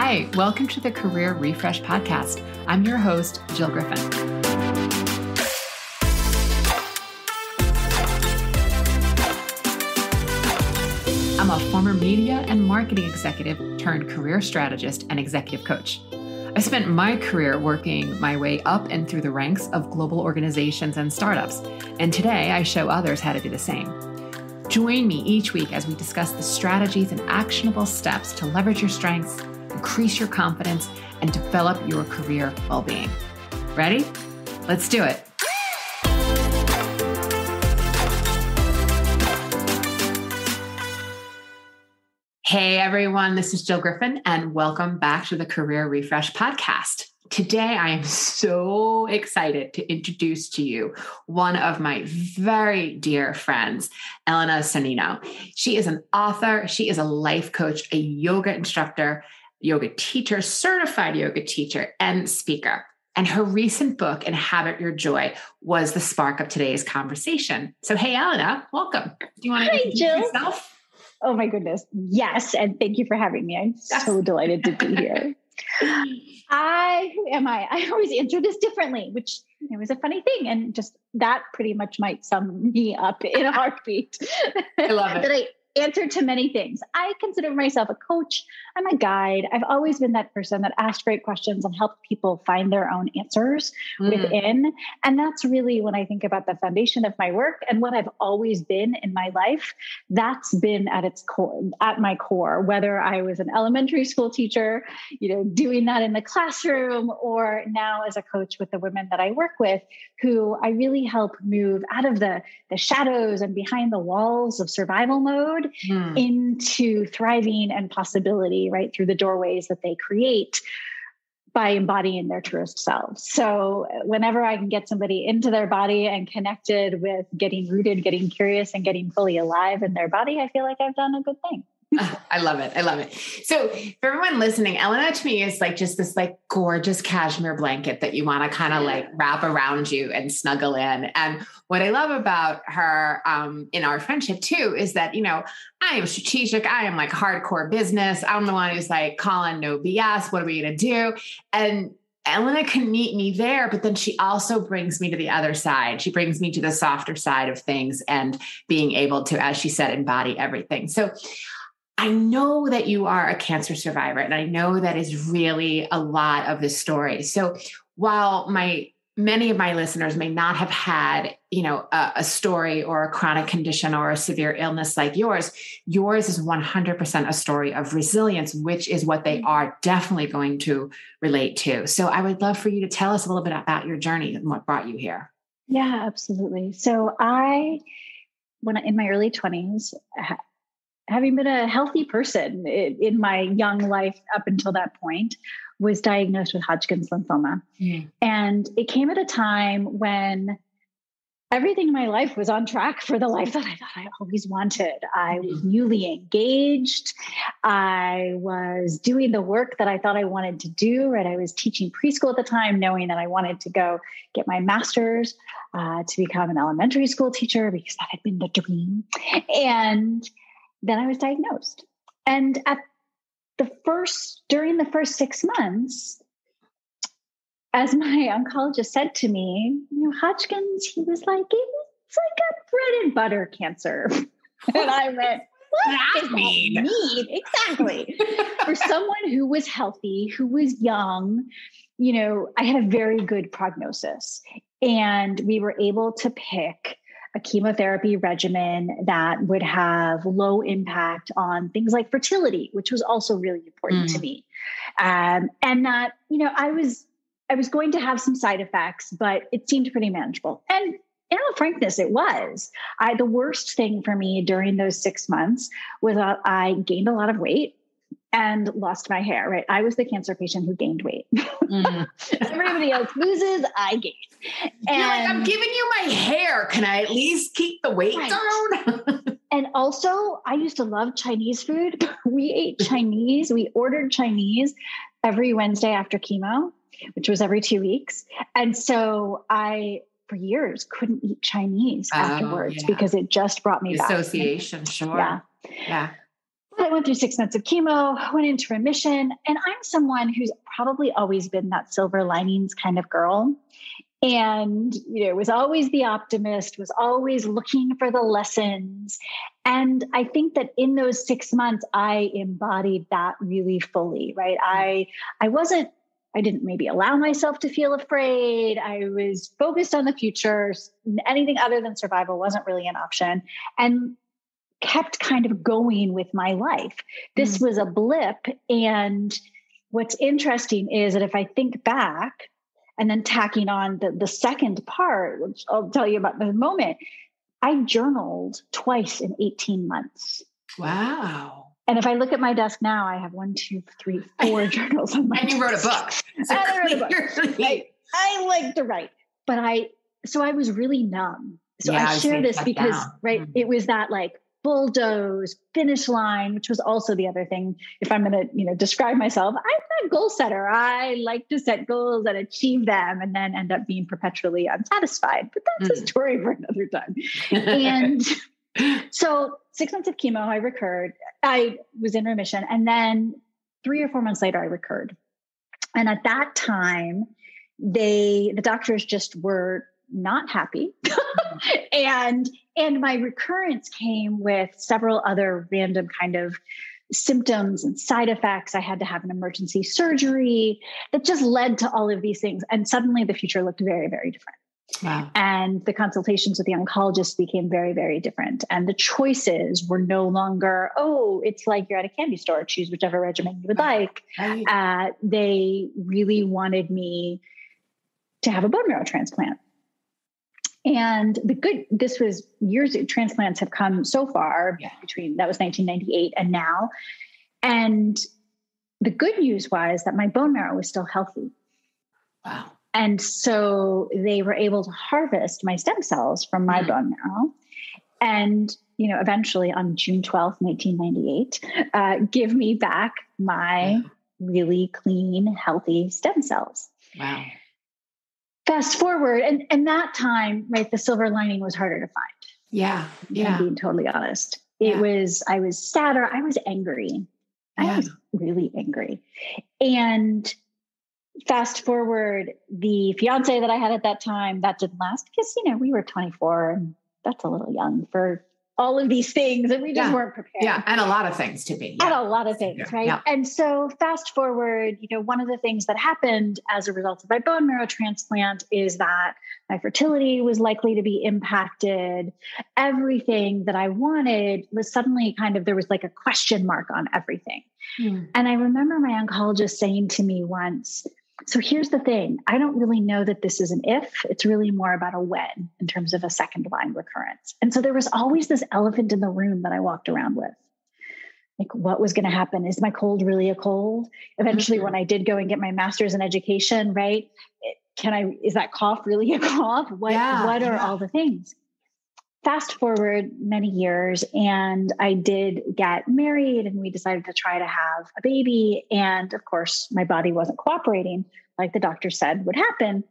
Hi, welcome to the Career Refresh Podcast. I'm your host, Jill Griffin. I'm a former media and marketing executive turned career strategist and executive coach. I spent my career working my way up and through the ranks of global organizations and startups, and today I show others how to do the same. Join me each week as we discuss the strategies and actionable steps to leverage your strengths, increase your confidence, and develop your career well-being. Ready? Let's do it. Hey everyone, this is Jill Griffin, and welcome back to the Career Refresh Podcast. Today, I am so excited to introduce to you one of my very dear friends, Elena Sonnino. She is an author. She is a life coach, a yoga instructor, yoga teacher, certified yoga teacher, and speaker. And her recent book, Inhabit Your Joy, was the spark of today's conversation. So, hey, Elena, welcome. Do you want to introduce yourself? Oh my goodness. Yes. And thank you for having me. I'm so delighted to be here. Who am I? I always answer this differently, which was a funny thing. And just that pretty much might sum me up in a heartbeat. I love it. That I answer to many things. I consider myself a coach. I'm a guide. I've always been that person that asked great questions and helped people find their own answers within. And that's really when I think about the foundation of my work and what I've always been in my life. That's been at its core, at my core, whether I was an elementary school teacher, doing that in the classroom, or now as a coach with the women that I work with, who I really help move out of the shadows and behind the walls of survival mode into thriving and possibility, right through the doorways that they create by embodying their truest selves. So whenever I can get somebody into their body and connected with getting rooted, getting curious, and getting fully alive in their body, I feel like I've done a good thing. I love it. I love it. So for everyone listening, Elena to me is like just this like gorgeous cashmere blanket that you want to kind of like wrap around you and snuggle in. And what I love about her in our friendship too, is that, I am strategic. I am like hardcore business. I'm the one who's like, Colin, no BS. What are we going to do? And Elena can meet me there, but then she also brings me to the other side. She brings me to the softer side of things and being able to, as she said, embody everything. So I know that you are a cancer survivor, and I know that is really a lot of the story. So while many of my listeners may not have had, a story or a chronic condition or a severe illness like yours is 100% a story of resilience, which is what they are definitely going to relate to. So I would love for you to tell us a little bit about your journey and what brought you here. Yeah, absolutely. So when in my early 20s, having been a healthy person in my young life up until that point, was diagnosed with Hodgkin's lymphoma. And it came at a time when everything in my life was on track for the life that I thought I always wanted. I was newly engaged. I was doing the work that I thought I wanted to do, right? I was teaching preschool at the time, knowing that I wanted to go get my master's to become an elementary school teacher because that had been the dream. And then I was diagnosed. And during the first 6 months, as my oncologist said to me, Hodgkin's, he was like, it's like a bread and butter cancer. And I went, what does that mean? Exactly. For someone who was healthy, who was young, I had a very good prognosis. And we were able to pick a chemotherapy regimen that would have low impact on things like fertility, which was also really important to me. And that, I was going to have some side effects, but it seemed pretty manageable. And in all frankness, it was. The worst thing for me during those 6 months was I gained a lot of weight and lost my hair, right? I was the cancer patient who gained weight. Everybody else loses, I gain. And you're like, I'm giving you my hair. Can I at least keep the weight down? And also, I used to love Chinese food. We ate Chinese. We ordered Chinese every Wednesday after chemo, which was every 2 weeks. And so I, for years, couldn't eat Chinese afterwards because it just brought me back. Association, sure. Yeah. Yeah. But went through 6 months of chemo, went into remission. And I'm someone who's probably always been that silver linings kind of girl. And, was always the optimist, was always looking for the lessons. And I think that in those 6 months, I embodied that really fully, right? I didn't maybe allow myself to feel afraid. I was focused on the future. Anything other than survival wasn't really an option, and kept kind of going with my life. This was a blip. And what's interesting is that if I think back, and then tacking on the second part, which I'll tell you about in a moment, I journaled twice in 18 months. Wow. And if I look at my desk now, I have 1, 2, 3, 4 journals on my desk. And you wrote a book. So I wrote a book. I like to write, but I was really numb. So I share this because, it was that bulldoze finish line, which was also the other thing. If I'm going to, describe myself, I'm a goal setter. I like to set goals and achieve them and then end up being perpetually unsatisfied, but that's a story for another time. And so 6 months of chemo, I recurred. I was in remission. And then 3 or 4 months later, I recurred. And at that time, the doctors just were not happy. And my recurrence came with several other random kind of symptoms and side effects. I had to have an emergency surgery that just led to all of these things. And suddenly the future looked very, very different. Wow. And the consultations with the oncologist became very, very different. And the choices were no longer, it's like you're at a candy store, choose whichever regimen you would like. Right. They really wanted me to have a bone marrow transplant. And this was years of transplants have come so far between, that was 1998 and now. And the good news was that my bone marrow was still healthy. Wow. And so they were able to harvest my stem cells from my bone marrow. And, eventually on June 12th, 1998, give me back my really clean, healthy stem cells. Wow. Fast forward, and that time, the silver lining was harder to find. Yeah. I'm being totally honest. I was sadder. I was angry. I was really angry. And fast forward, the fiance that I had at that time, that didn't last because, we were 24 and that's a little young for all of these things. And we just weren't prepared. Yeah. And a lot of things to be. And a lot of things, right? Yeah. And so fast forward, one of the things that happened as a result of my bone marrow transplant is that my fertility was likely to be impacted. Everything that I wanted was suddenly there was a question mark on everything. And I remember my oncologist saying to me once, so here's the thing. I don't really know that this is an if. It's really more about a when in terms of a second line recurrence. And so there was always this elephant in the room that I walked around with. What was going to happen? Is my cold really a cold? Eventually, when I did go and get my master's in education, right? Is that cough really a cough? What are all the things? Fast forward many years, and I did get married, and we decided to try to have a baby. And of course, my body wasn't cooperating like the doctor said would happen.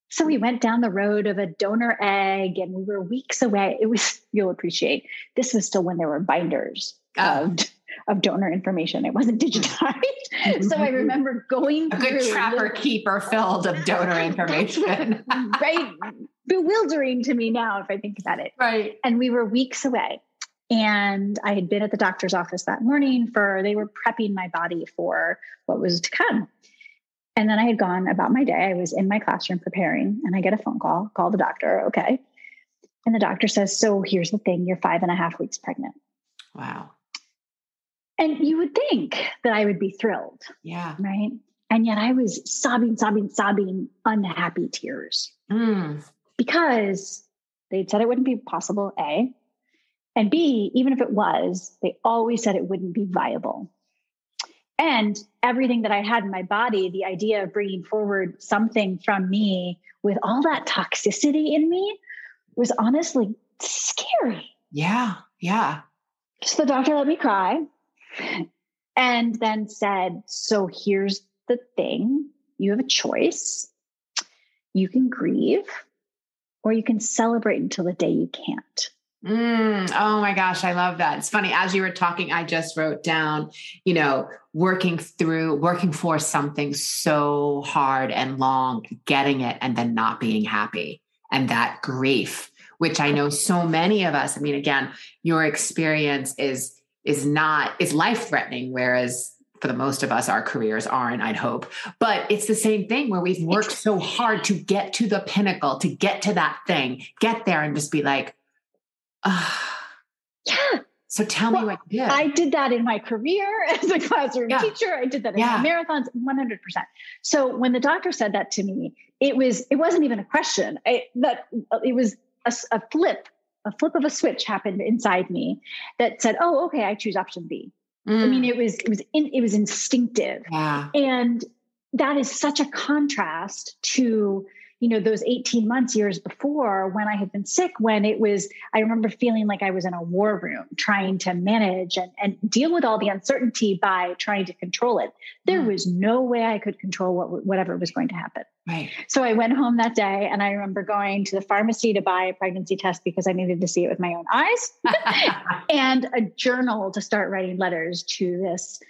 So we went down the road of a donor egg, and we were weeks away. You'll appreciate, this was still when there were binders of donor information. It wasn't digitized. So I remember going through. A good trapper keeper filled of donor information. Right. Bewildering to me now if I think about it. Right. And we were weeks away. And I had been at the doctor's office that morning they were prepping my body for what was to come. And then I had gone about my day. I was in my classroom preparing, and I get a phone call the doctor. Okay. And the doctor says, so here's the thing, you're 5.5 weeks pregnant. Wow. And you would think that I would be thrilled. Yeah. Right. And yet I was sobbing, unhappy tears. Because they'd said it wouldn't be possible, A. And B, even if it was, they always said it wouldn't be viable. And everything that I had in my body, the idea of bringing forward something from me with all that toxicity in me was honestly scary. Yeah. Yeah. So the doctor let me cry and then said, so here's the thing. You have a choice. You can grieve, or you can celebrate until the day you can't. Oh my gosh, I love that. It's funny. As you were talking, I just wrote down, working for something so hard and long, getting it, and then not being happy. And that grief, which I know so many of us, I mean, again, your experience is life-threatening, whereas for the most of us, our careers aren't, I'd hope. But it's the same thing where we've worked so hard to get to the pinnacle, to get to that thing, get there and just be like, yeah. So tell me what you did. I did that in my career as a classroom teacher. I did that in my marathons, 100%. So when the doctor said that to me, it wasn't even a question. It was a flip of a switch happened inside me that said, "Oh, okay, I choose option B." I mean, it was instinctive. Yeah. And that is such a contrast to, those 18 months, years before when I had been sick, I remember feeling like I was in a war room trying to manage and deal with all the uncertainty by trying to control it. There was no way I could control whatever was going to happen. Right. So I went home that day and I remember going to the pharmacy to buy a pregnancy test because I needed to see it with my own eyes and a journal to start writing letters to this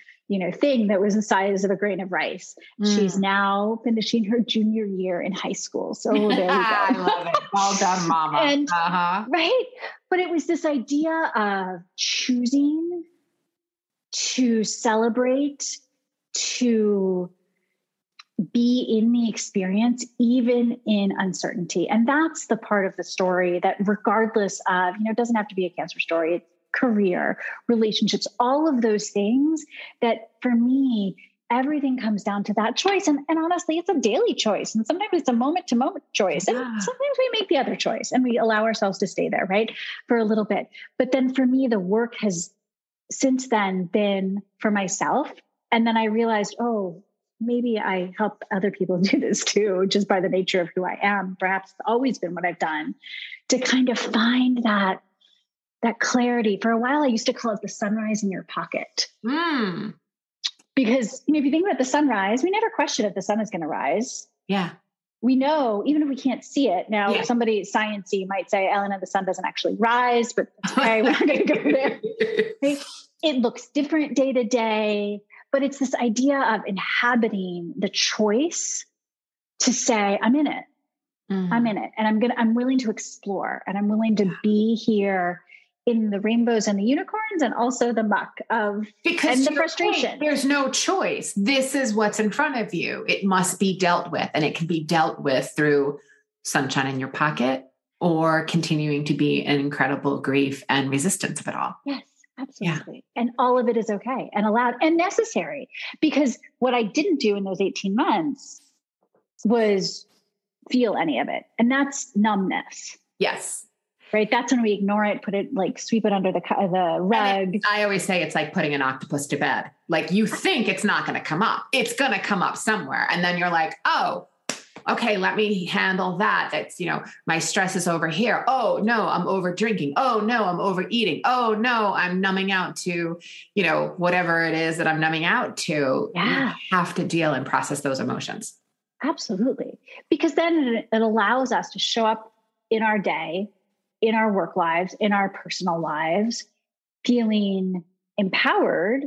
thing that was the size of a grain of rice. She's now finishing her junior year in high school. So there you go. I love it. Well done, mama. And, right. But it was this idea of choosing to celebrate, to be in the experience, even in uncertainty. And that's the part of the story that regardless of, it doesn't have to be a cancer story. It's career, relationships, all of those things that for me, everything comes down to that choice. And honestly, it's a daily choice. And sometimes it's a moment to moment choice. And sometimes we make the other choice and we allow ourselves to stay there, right? For a little bit. But then for me, the work has since then been for myself. And then I realized, maybe I help other people do this too, just by the nature of who I am. Perhaps it's always been what I've done to kind of find that clarity. For a while, I used to call it the sunrise in your pocket. Because, if you think about the sunrise, we never question if the sun is going to rise. Yeah. We know, even if we can't see it. Now, somebody sciencey might say, Elena, the sun doesn't actually rise, but okay, we're not going to go there. Right? It looks different day to day, but it's this idea of inhabiting the choice to say, I'm in it. I'm in it. And I'm willing to explore and I'm willing to be here in the rainbows and the unicorns and also the muck and the frustration. Point, there's no choice. This is what's in front of you. It must be dealt with, and it can be dealt with through sunshine in your pocket or continuing to be in incredible grief and resistance of it all. Yes, absolutely. Yeah. And all of it is okay and allowed and necessary, because what I didn't do in those 18 months was feel any of it. And that's numbness. Yes. Right. That's when we ignore it, sweep it under the rug. I always say it's like putting an octopus to bed. Like you think it's not going to come up. It's going to come up somewhere. And then you're like, oh, okay, let me handle that. That's, my stress is over here. Oh no, I'm over drinking. Oh no, I'm overeating. Oh no, I'm numbing out to, whatever it is that I'm numbing out to. Yeah. You have to deal and process those emotions. Absolutely. Because then it allows us to show up in our day, in our work lives, in our personal lives, feeling empowered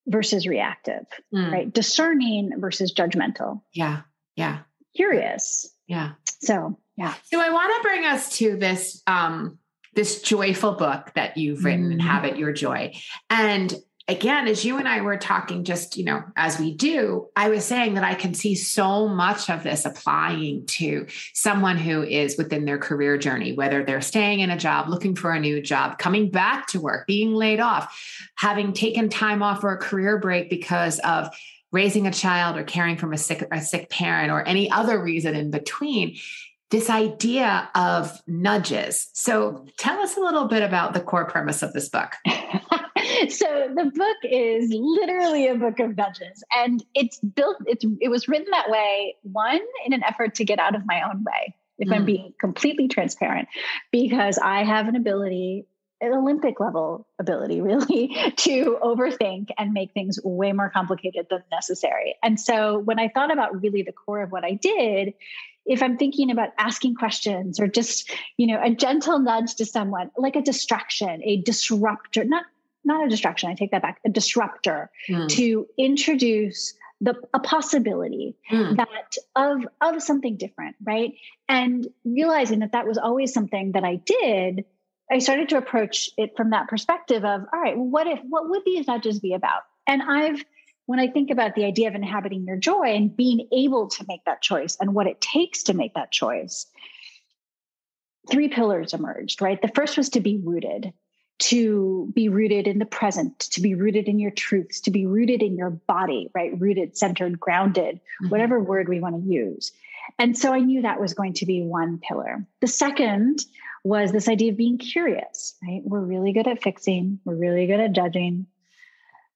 versus reactive, right? Discerning versus judgmental. Yeah. Yeah. Curious. Yeah. So, yeah. So I want to bring us to this, this joyful book that you've written, Inhabit Your Joy. And again, as you and I were talking, just, as we do, I was saying that I can see so much of this applying to someone who is within their career journey, whether they're staying in a job, looking for a new job, coming back to work, being laid off, having taken time off or a career break because of raising a child or caring for a sick parent or any other reason in between. This idea of nudges. So tell us a little bit about the core premise of this book. So the book is literally a book of nudges, and it was written that way, one, in an effort to get out of my own way, if I'm being completely transparent, because I have an Olympic level ability really to overthink and make things way more complicated than necessary. And so when I thought about really the core of what I did, if I'm thinking about asking questions or just, a gentle nudge to someone, like a distraction, a disruptor, not a distraction, I take that back, a disruptor to introduce a possibility that of something different, right? And realizing that was always something that I did, I started to approach it from that perspective of, all right, what would these nudges be about? And when I think about the idea of inhabiting your joy and being able to make that choice and what it takes to make that choice, 3 pillars emerged, right? The first was to be rooted in the present, to be rooted in your truths, to be rooted in your body, right? Rooted, centered, grounded, whatever word we want to use. And so I knew that was going to be one pillar. The second was this idea of being curious, right? We're really good at fixing. We're really good at judging.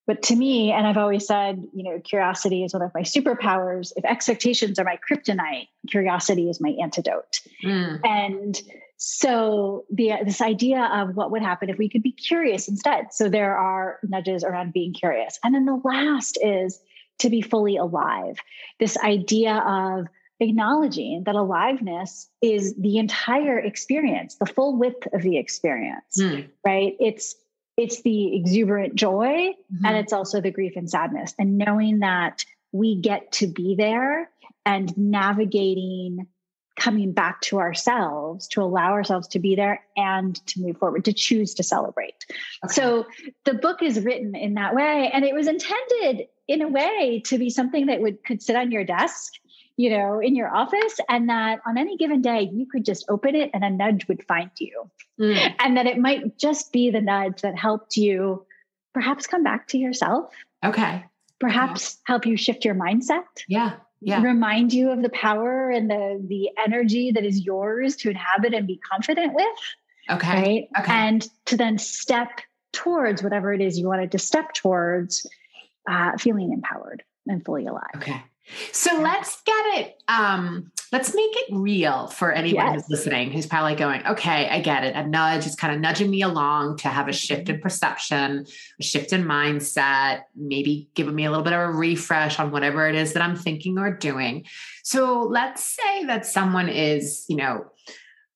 But to me, and I've always said, curiosity is one of my superpowers. If expectations are my kryptonite, curiosity is my antidote. And so this idea of what would happen if we could be curious instead. So there are nudges around being curious. And then the last is to be fully alive. This idea of acknowledging that aliveness is the entire experience, the full width of the experience, right? It's the exuberant joy and it's also the grief and sadness. And knowing that we get to be there and navigating, coming back to ourselves, to allow ourselves to be there and to move forward, to choose to celebrate. Okay. So the book is written in that way. And it was intended in a way to be something that could sit on your desk, in your office, and that on any given day, you could just open it and a nudge would find you. And that it might just be the nudge that helped you perhaps come back to yourself. Okay. Perhaps help you shift your mindset. Yeah. Remind you of the power and the energy that is yours to inhabit and be confident with. Okay. Right. Okay. And to then step towards whatever it is you wanted to step towards, feeling empowered and fully alive. Okay. So let's get it. Let's make it real for anyone who's listening, who's probably going, okay, I get it. A nudge is kind of nudging me along to have a shift in perception, a shift in mindset, maybe giving me a little bit of a refresh on whatever it is that I'm thinking or doing. So let's say that someone is,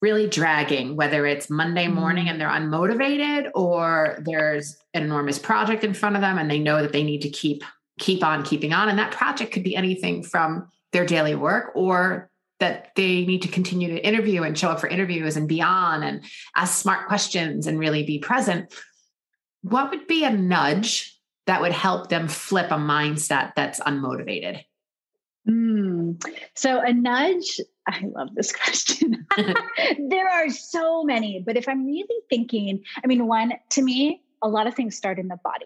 really dragging, whether it's Monday morning and they're unmotivated, or there's an enormous project in front of them and they know that they need to keep on keeping on. And that project could be anything from their daily work, or that they need to continue to interview and show up for interviews and be on and ask smart questions and really be present. What would be a nudge that would help them flip a mindset that's unmotivated? So a nudge, I love this question. There are so many, but if I'm really thinking, one, to me, a lot of things start in the body.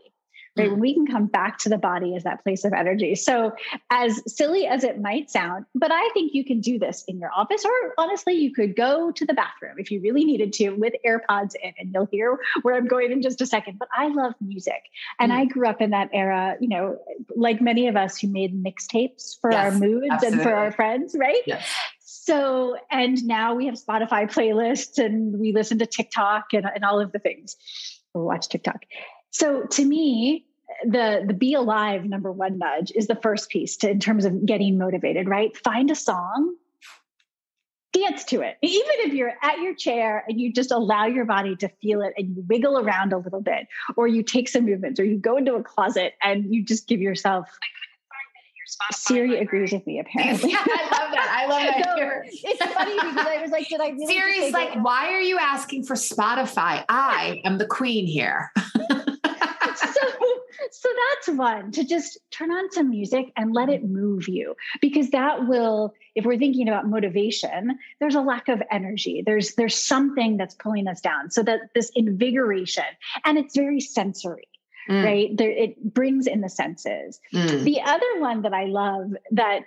Right? When we can come back to the body as that place of energy. So as silly as it might sound, but I think you can do this in your office, or honestly, you could go to the bathroom if you really needed to with AirPods in, and you'll hear where I'm going in just a second. But I love music. And I grew up in that era, like many of us who made mixtapes for our moods and for our friends, right? Yes. So, and now we have Spotify playlists and we listen to TikTok and all of the things, or watch TikTok. So to me, the be alive number one nudge is the first piece in terms of getting motivated, right? Find a song, dance to it. Even if you're at your chair and you just allow your body to feel it and you wiggle around a little bit, or you take some movements, or you go into a closet and you just give yourself. Siri agrees with me, apparently. Yeah, I love that. So, it's funny because I was like, did I really? Siri's like, why are you asking for Spotify? I am the queen here. So that's one, to just turn on some music and let it move you, because that will, if we're thinking about motivation, there's a lack of energy. There's something that's pulling us down. So that this invigoration, and it's very sensory, right? It brings in the senses. The other one that I love that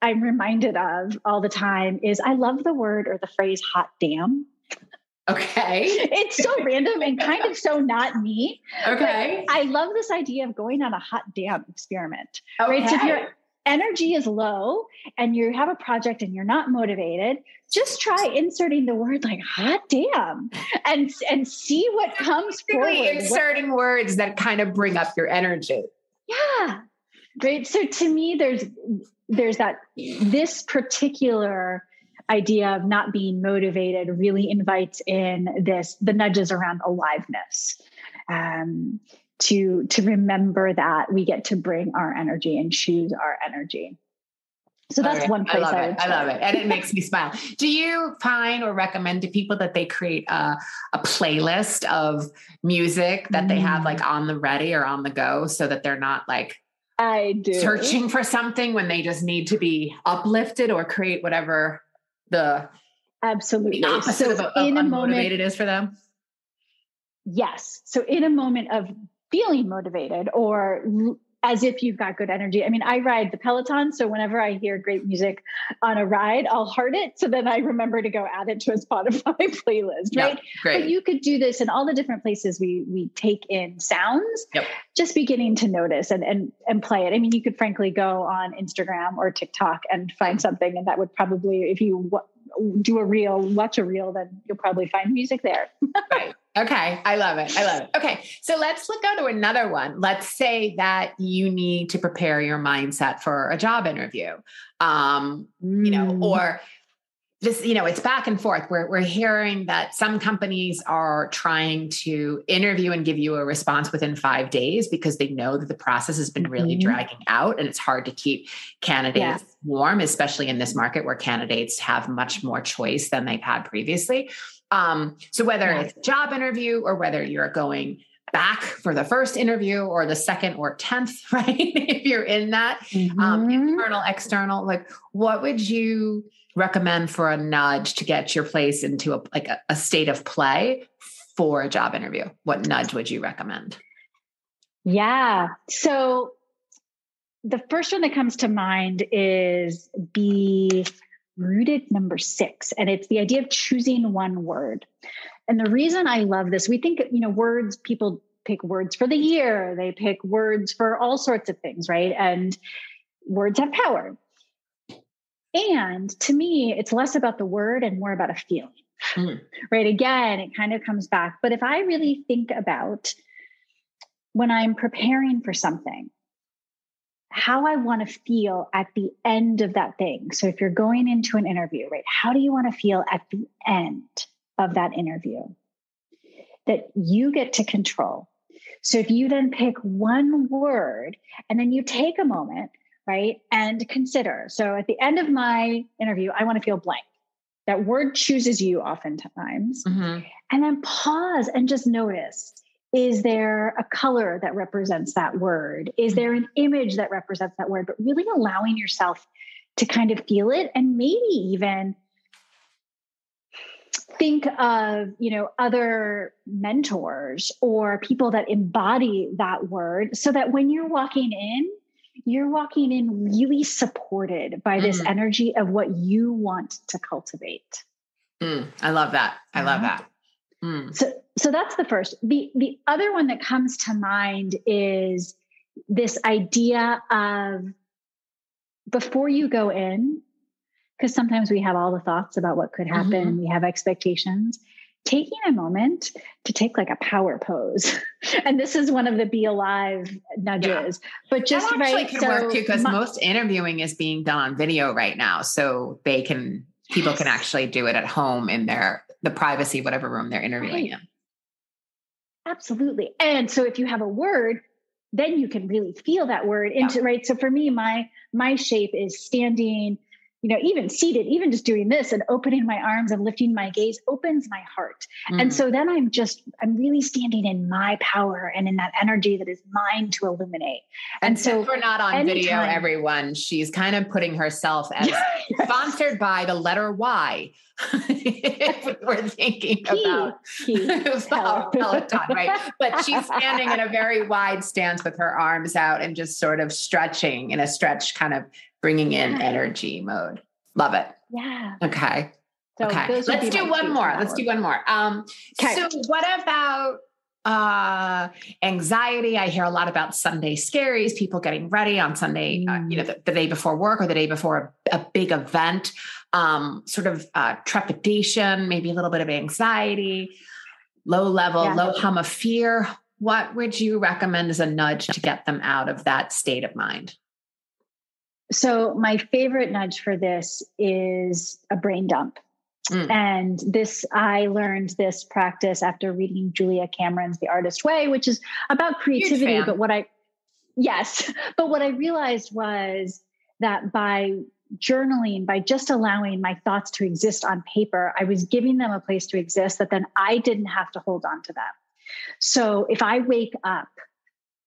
I'm reminded of all the time is I love the word or the phrase hot damn. Okay. It's so random and kind of so not me. Okay. I love this idea of going on a hot damn experiment. Okay. Right? So if your energy is low and you have a project and you're not motivated, just try inserting the word like hot damn and see what comes forward. Inserting words that kind of bring up your energy. Yeah. Right. So to me, there's that, this particular idea of not being motivated really invites in the nudges around aliveness. To remember that we get to bring our energy and choose our energy. So that's one place I would I love it. And it makes me smile. Do you find or recommend to people that they create a playlist of music that they have like on the ready or on the go so that they're not like I do searching for something when they just need to be uplifted or create whatever the absolutely the opposite of unmotivated is for them? Yes. So in a moment of feeling motivated or as if you've got good energy. I mean, I ride the Peloton. So whenever I hear great music on a ride, I'll heart it. So then I remember to go add it to a Spotify playlist, right? Great. But you could do this in all the different places we take in sounds, just beginning to notice and play it. I mean, you could frankly go on Instagram or TikTok and find something. And that would probably, if you watch a reel, then you'll probably find music there. Right. Okay. I love it. Okay. So let's go to another one. Let's say that you need to prepare your mindset for a job interview, or this, it's back and forth. We're hearing that some companies are trying to interview and give you a response within 5 days because they know that the process has been really dragging out and it's hard to keep candidates warm, especially in this market where candidates have much more choice than they've had previously. So whether it's a job interview or whether you're going back for the first interview or the second or 10th, right? If you're in that, internal, external, like what would you recommend for a nudge to get your place into a state of play for a job interview? What nudge would you recommend? Yeah. So the first one that comes to mind is be rooted number 6. And it's the idea of choosing one word. And the reason I love this, we think, words, people pick words for the year. They pick words for all sorts of things, right? And words have power. And to me, it's less about the word and more about a feeling, right? Again, it kind of comes back. But if I really think about when I'm preparing for something, how I want to feel at the end of that thing. So if you're going into an interview, right, how do you want to feel at the end of that interview that you get to control? So if you then pick one word and then you take a moment, right, and consider. So at the end of my interview, I want to feel blank. That word chooses you oftentimes. And then pause and just notice. Is there a color that represents that word? Is there an image that represents that word? But really allowing yourself to kind of feel it and maybe even think of, other mentors or people that embody that word so that when you're walking in really supported by this energy of what you want to cultivate. I love that. I love that. So that's the first. The other one that comes to mind is this idea of before you go in, because sometimes we have all the thoughts about what could happen. We have expectations. Taking a moment to take like a power pose. And this is one of the be alive nudges, but just that actually can work too, because most interviewing is being done on video right now. So people can actually do it at home in the privacy, whatever room they're interviewing in. Absolutely. And so if you have a word, then you can really feel that word into, right? So for me, my shape is standing, even seated, even just doing this and opening my arms and lifting my gaze opens my heart. And so then I'm really standing in my power and in that energy that is mine to illuminate. And so we're not on video, everyone. She's kind of putting herself as sponsored by the letter Y. If we're thinking about Peloton, right? But she's standing in a very wide stance with her arms out and just sort of stretching in a stretch, kind of bringing in energy mode. Love it. Yeah. Okay. Let's do one more. So what about anxiety? I hear a lot about Sunday Scaries, people getting ready on Sunday, the day before work or the day before a big event, sort of trepidation, maybe a little bit of anxiety, low hum of fear. What would you recommend as a nudge to get them out of that state of mind? So my favorite nudge for this is a brain dump. And I learned this practice after reading Julia Cameron's The Artist Way, which is about creativity. But what I realized was that by journaling, by just allowing my thoughts to exist on paper, I was giving them a place to exist that then I didn't have to hold on to them. So if I wake up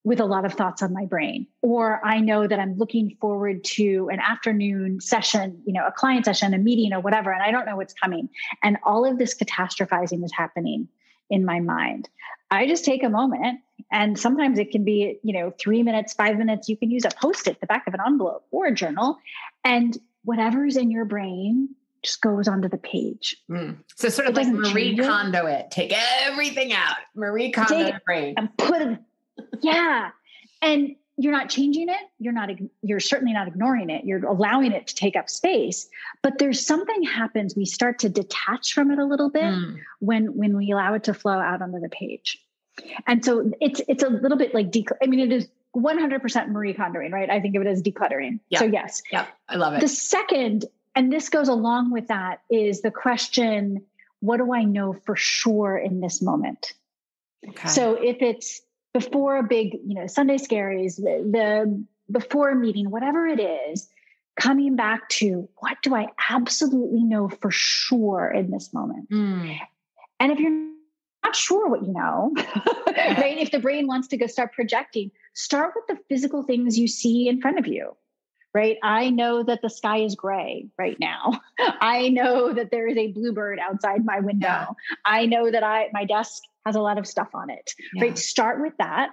with a lot of thoughts on my brain, or I know that I'm looking forward to an afternoon session, a client session, a meeting or whatever, and I don't know what's coming, and all of this catastrophizing is happening in my mind, I just take a moment, and sometimes it can be, 3 minutes, 5 minutes. You can use a Post-it, the back of an envelope or a journal, and whatever's in your brain just goes onto the page. So sort of like Marie Kondo it. Take everything out. Marie Kondo the brain. And put it. Yeah. And you're not changing it. You're certainly not ignoring it. You're allowing it to take up space, but there's something happens. We start to detach from it a little bit when we allow it to flow out onto the page. And so it's a little bit like, it is 100% Marie Kondoing, right? I think of it as decluttering. Yep. So yes. Yep. I love it. The second, and this goes along with that, is the question, what do I know for sure in this moment? Okay. So if it's before a big, Sunday Scaries, the before a meeting, whatever it is, coming back to what do I absolutely know for sure in this moment? And if you're not sure what you know, right? If the brain wants to go start projecting, start with the physical things you see in front of you, right? I know that the sky is gray right now. I know that there is a bluebird outside my window. Yeah. I know that my desk has a lot of stuff on it, right? Start with that.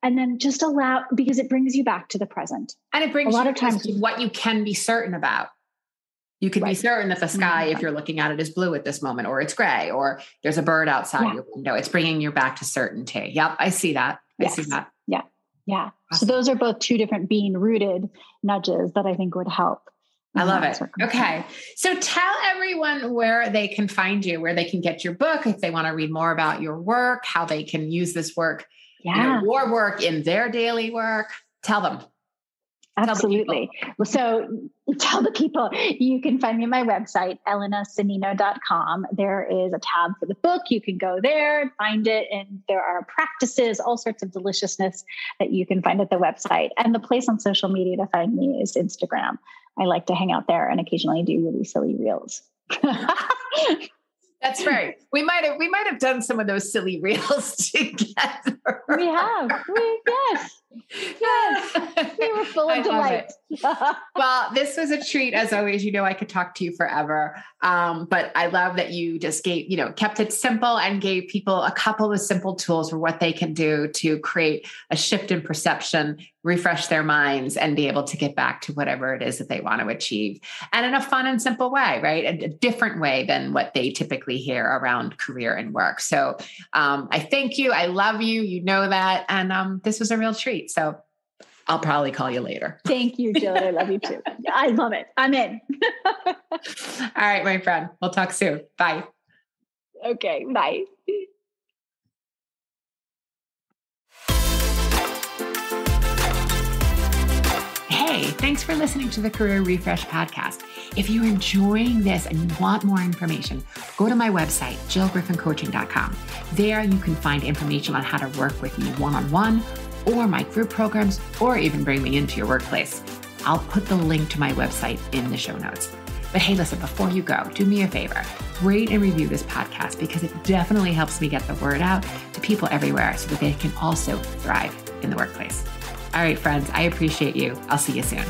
And then just allow, because it brings you back to the present. And it brings a lot of times to what you can be certain about. You can be certain that the sky, if you're looking at it, is blue at this moment, or it's gray, or there's a bird outside your window. It's bringing you back to certainty. Yep. I see that. I see that. Yeah. Yeah. Awesome. So those are both two different being rooted nudges that I think would help. I love it. Okay. So tell everyone where they can find you, where they can get your book, if they want to read more about your work, how they can use this work, your work in their daily work. Tell them. Absolutely. So tell the people, you can find me on my website, elenasonnino.com. There is a tab for the book. You can go there, find it. And there are practices, all sorts of deliciousness that you can find at the website. And the place on social media to find me is Instagram. I like to hang out there and occasionally do really silly reels. That's right. We might have done some of those silly reels together. We have. Yes. We were full of delight. Well, this was a treat as always. I could talk to you forever. But I love that you just kept it simple and gave people a couple of simple tools for what they can do to create a shift in perception, refresh their minds, and be able to get back to whatever it is that they want to achieve. And in a fun and simple way, right? A different way than what they typically hear around career and work. So I thank you. I love you. You know that. And this was a real treat. So I'll probably call you later. Thank you, Jill. I love you too. I love it. I'm in. All right, my friend. We'll talk soon. Bye. Okay. Bye. Hey, thanks for listening to the Career Refresh podcast. If you're enjoying this and you want more information, go to my website, jillgriffincoaching.com. There you can find information on how to work with me one-on-one, or my group programs, or even bring me into your workplace. I'll put the link to my website in the show notes. But hey, listen, before you go, do me a favor, rate and review this podcast, because it definitely helps me get the word out to people everywhere so that they can also thrive in the workplace. All right, friends, I appreciate you. I'll see you soon.